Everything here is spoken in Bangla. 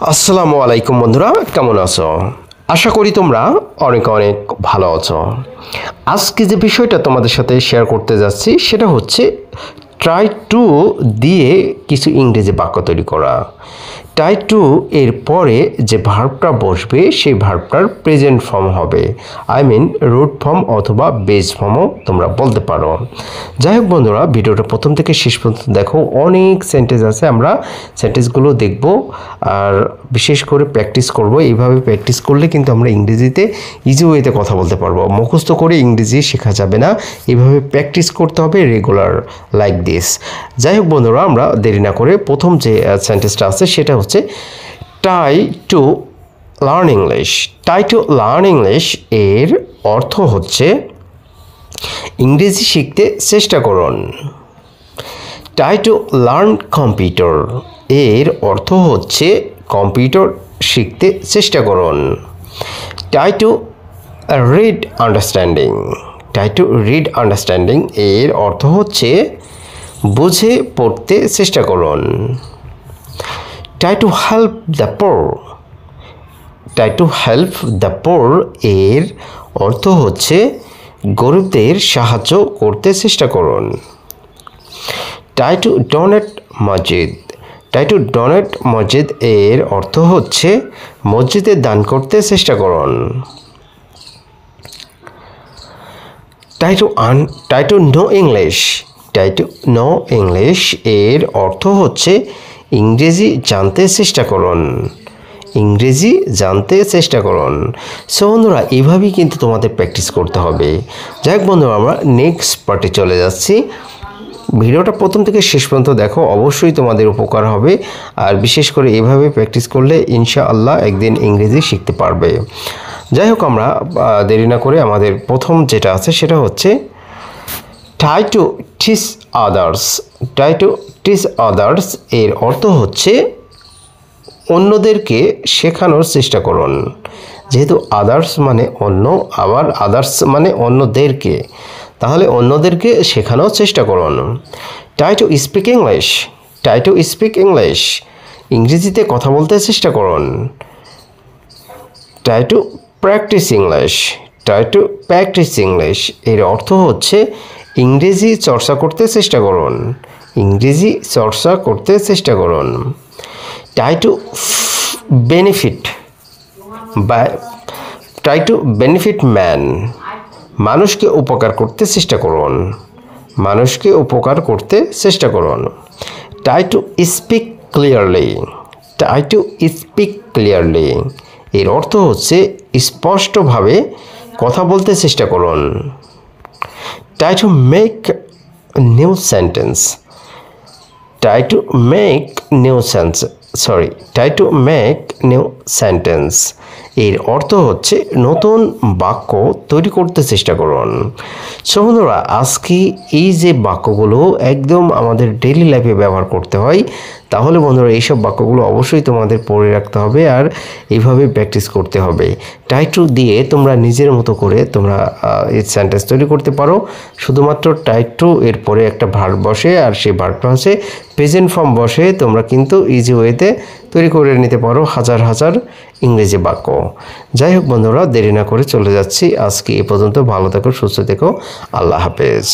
আসসালামু আলাইকুম বন্ধুরা, কেমন আছো? আশা করি তোমরা অনেক অনেক ভালো আছো। আজকে যে বিষয়টা তোমাদের সাথে শেয়ার করতে যাচ্ছি সেটা হচ্ছে ট্রাই টু দিয়ে কিছু ইংরেজি বাক্য তৈরি করা। ট্রাই টু এর পরে যে ভার্বটা বসবে সেই ভার্বটার প্রেজেন্ট ফর্ম হবে, আই মিন রুট ফর্ম অথবা বেস ফর্মও তোমরা বলতে পারো। যাই হোক বন্ধুরা, ভিডিওটা প্রথম থেকে শেষ পর্যন্ত দেখো, অনেক সেন্টেন্স আছে, আমরা সেন্টেন্সগুলো দেখব আর বিশেষ করে প্র্যাকটিস করব। এইভাবে প্র্যাকটিস করলে কিন্তু আমরা ইংরেজিতে ইজি ওয়েতে কথা বলতে পারবো। মুখস্থ করে ইংরেজি শেখা যাবে না, এইভাবে প্র্যাকটিস করতে হবে রেগুলার লাইক দিস। যাই হোক বন্ধুরা, আমরা দেরি না করে প্রথম যে সেন্টেন্সটা আছে সেটা হচ্ছে try to learn English. Try to learn English এর অর্থ হচ্ছে ইংরেজি শিখতে চেষ্টা করুন। ট্রাই টু লার্ন কম্পিউটার এর অর্থ হচ্ছে কম্পিউটার শিখতে চেষ্টা করুন। Try to read understanding. Try to read understanding এর অর্থ হচ্ছে বুঝে পড়তে চেষ্টা করুন। Try to help the poor. Try to help the poor এর অর্থ হচ্ছে গরিবদের সাহায্য করতে চেষ্টা করুন। ট্রাই টু ডোনেট মসজিদ। ট্রাই টু ডোনেট মসজিদ এর অর্থ হচ্ছে মসজিদে দান করতে চেষ্টা করুন। Try to know English. Try to know English এর অর্থ হচ্ছে ইংরেজি জানতে চেষ্টা করুন। ইংরেজি জানতে চেষ্টা করুন। সো বন্ধুরা, এইভাবেই কিন্তু তোমাদের প্র্যাকটিস করতে হবে। যাই হোক বন্ধুরা, আমরা নেক্সট পার্টে চলে যাচ্ছি। ভিডিওটা প্রথম থেকে শেষ পর্যন্ত দেখো, অবশ্যই তোমাদের উপকার হবে। আর বিশেষ করে এভাবে প্র্যাকটিস করলে ইনশাআল্লাহ একদিন ইংরেজি শিখতে পারবে। যাই হোক, আমরা দেরি না করে আমাদের প্রথম যেটা আছে সেটা হচ্ছে try to teach others. Try to teach others এর অর্থ হচ্ছে অন্যদেরকে শেখানোর চেষ্টা করুন। যেহেতু আদার্স মানে অন্য, আবার আদার্স মানে অন্যদেরকে, তাহলে অন্যদেরকে শেখানোর চেষ্টা করুন। Try to speak English. Try to speak English, ইংরেজিতে কথা বলতে চেষ্টা করুন। Try to practice English. Try to practice English এর অর্থ হচ্ছে ইংরেজি চর্চা করতে চেষ্টা করুন। ইংরেজি চর্চা করতে চেষ্টা করুন। ট্রাই টু বেনিফিট বা ট্রাই টু বেনিফিট ম্যান, মানুষকে উপকার করতে চেষ্টা করুন। মানুষকে উপকার করতে চেষ্টা করুন। Try to speak clearly. Try to speak clearly এর অর্থ হচ্ছে স্পষ্টভাবে কথা বলতে চেষ্টা করুন। Try to make new sentence. Try to make new try to make new sentence এর অর্থ হচ্ছে নতুন বাক্য তৈরি করতে চেষ্টা করুন। সো বন্ধুরা, আজকে এই যে বাক্যগুলো একদম আমাদের ডেইলি লাইফে ব্যবহার করতে হয়, তাহলে বন্ধুরা এইসব বাক্যগুলো অবশ্যই তোমাদের পড়ে রাখতে হবে আর এইভাবে প্র্যাকটিস করতে হবে। ট্রাই টু দিয়ে তোমরা নিজের মতো করে তোমরা এই সেন্টেন্স তৈরি করতে পারো। শুধুমাত্র ট্রাই টু এর পরে একটা ভার্ব বসে, আর সেই ভার্বটা হচ্ছে প্রেজেন্ট ফর্ম বসে, তোমরা কিন্তু ইজি ওয়েতে তৈরি করে নিতে পারো হাজার হাজার ইংরেজি বাক্য। যাই হোক বন্ধুরা, দেরি না করে চলে যাচ্ছি। আজকে এ পর্যন্ত। ভালো থেকো, সুস্থ থেকো, আল্লাহ হাফেজ।